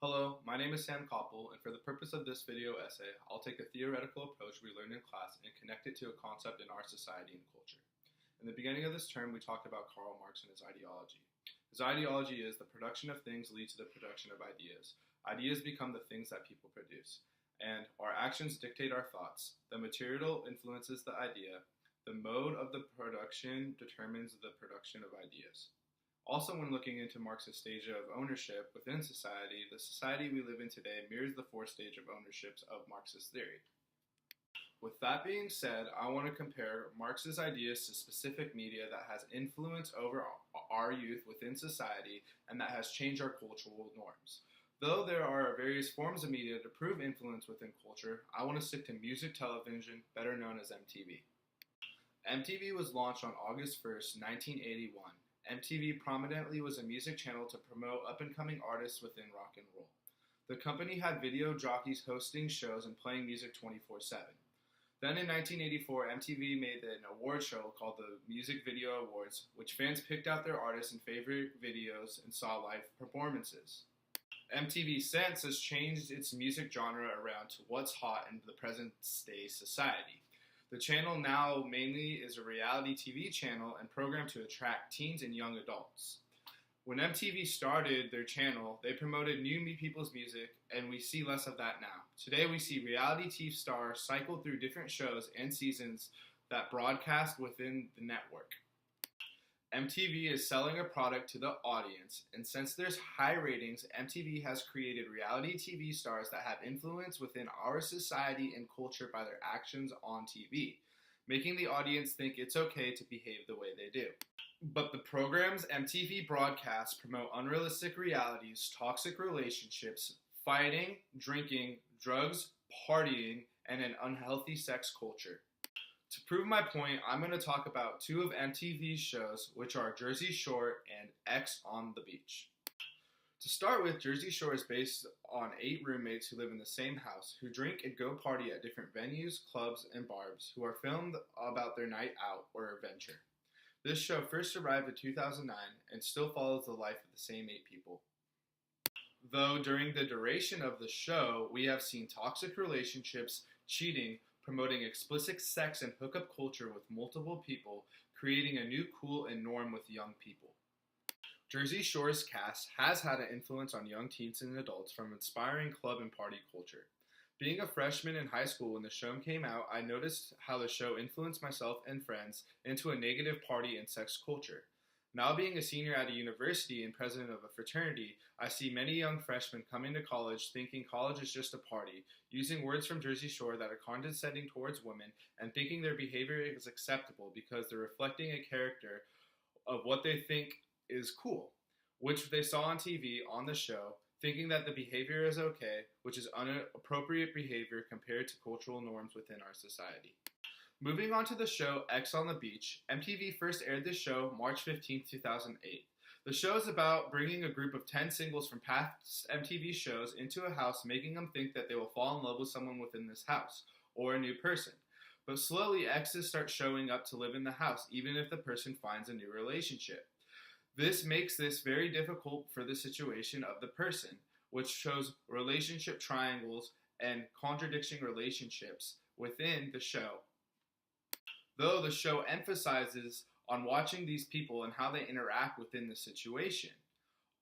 Hello, my name is Sam Koppel, and for the purpose of this video essay, I'll take a theoretical approach we learned in class and connect it to a concept in our society and culture. In the beginning of this term, we talked about Karl Marx and his ideology. His ideology is the production of things leads to the production of ideas. Ideas become the things that people produce, and our actions dictate our thoughts. The material influences the idea. The mode of the production determines the production of ideas. Also, when looking into Marx's stage of ownership within society, the society we live in today mirrors the fourth stage of ownerships of Marxist theory. With that being said, I want to compare Marx's ideas to specific media that has influence over our youth within society and that has changed our cultural norms. Though there are various forms of media to prove influence within culture, I want to stick to music television, better known as MTV. MTV was launched on August 1st, 1981. MTV prominently was a music channel to promote up-and-coming artists within rock and roll. The company had video jockeys hosting shows and playing music 24/7. Then in 1984, MTV made an award show called the Music Video Awards, which fans picked out their artists and favorite videos and saw live performances. MTV since has changed its music genre around to what's hot in the present-day society. The channel now mainly is a reality TV channel and programmed to attract teens and young adults. When MTV started their channel, they promoted new people's music, and we see less of that now. Today we see reality TV stars cycle through different shows and seasons that broadcast within the network. MTV is selling a product to the audience, and since there's high ratings, MTV has created reality TV stars that have influence within our society and culture by their actions on TV, making the audience think it's okay to behave the way they do. But the programs MTV broadcasts promote unrealistic realities, toxic relationships, fighting, drinking, drugs, partying, and an unhealthy sex culture. To prove my point, I'm going to talk about two of MTV's shows, which are Jersey Shore and X on the Beach. To start with, Jersey Shore is based on 8 roommates who live in the same house, who drink and go party at different venues, clubs, and bars, who are filmed about their night out or adventure. This show first arrived in 2009 and still follows the life of the same 8 people. Though during the duration of the show, we have seen toxic relationships, cheating, promoting explicit sex and hookup culture with multiple people, creating a new cool and norm with young people. Jersey Shore's cast has had an influence on young teens and adults from inspiring club and party culture. Being a freshman in high school when the show came out, I noticed how the show influenced myself and friends into a negative party and sex culture. Now being a senior at a university and president of a fraternity, I see many young freshmen coming to college thinking college is just a party, using words from Jersey Shore that are condescending towards women and thinking their behavior is acceptable because they're reflecting a character of what they think is cool, which they saw on TV on the show, thinking that the behavior is okay, which is inappropriate behavior compared to cultural norms within our society. Moving on to the show X on the Beach, MTV first aired this show March 15, 2008. The show is about bringing a group of 10 singles from past MTV shows into a house, making them think that they will fall in love with someone within this house, or a new person. But slowly, exes start showing up to live in the house, even if the person finds a new relationship. This makes this very difficult for the situation of the person, which shows relationship triangles and contradicting relationships within the show. Though the show emphasizes on watching these people and how they interact within the situation.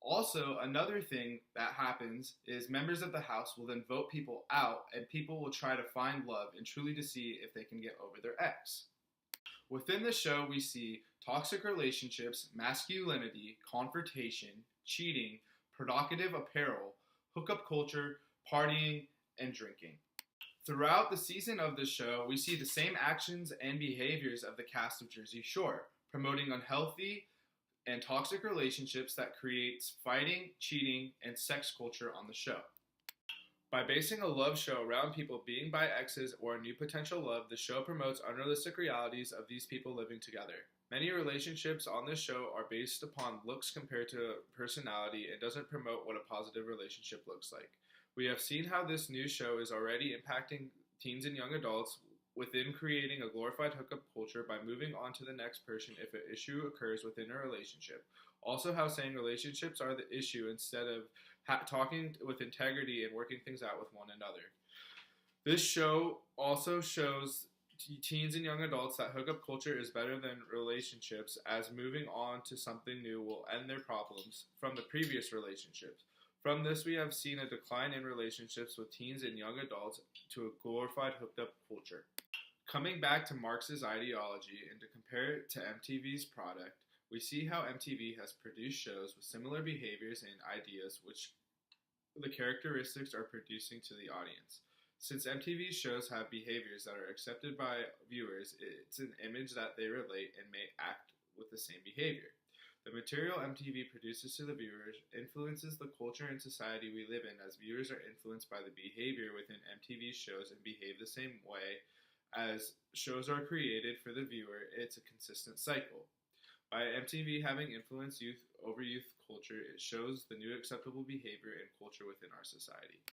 Also, another thing that happens is members of the house will then vote people out, and people will try to find love and truly to see if they can get over their ex. Within the show, we see toxic relationships, masculinity, confrontation, cheating, provocative apparel, hookup culture, partying, and drinking. Throughout the season of the show, we see the same actions and behaviors of the cast of Jersey Shore, promoting unhealthy and toxic relationships that creates fighting, cheating, and sex culture on the show. By basing a love show around people being by exes or a new potential love, the show promotes unrealistic realities of these people living together. Many relationships on this show are based upon looks compared to personality and doesn't promote what a positive relationship looks like. We have seen how this new show is already impacting teens and young adults within creating a glorified hookup culture by moving on to the next person if an issue occurs within a relationship. Also how saying relationships are the issue instead of talking with integrity and working things out with one another. This show also shows teens and young adults that hookup culture is better than relationships, as moving on to something new will end their problems from the previous relationships. From this, we have seen a decline in relationships with teens and young adults to a glorified hooked up culture. Coming back to Marx's ideology and to compare it to MTV's product, we see how MTV has produced shows with similar behaviors and ideas which the characteristics are producing to the audience. Since MTV shows have behaviors that are accepted by viewers, it's an image that they relate and may act with the same behavior. The material MTV produces to the viewers influences the culture and society we live in, as viewers are influenced by the behavior within MTV shows and behave the same way as shows are created for the viewer. It's a consistent cycle. By MTV having influenced youth over youth culture, it shows the new acceptable behavior and culture within our society.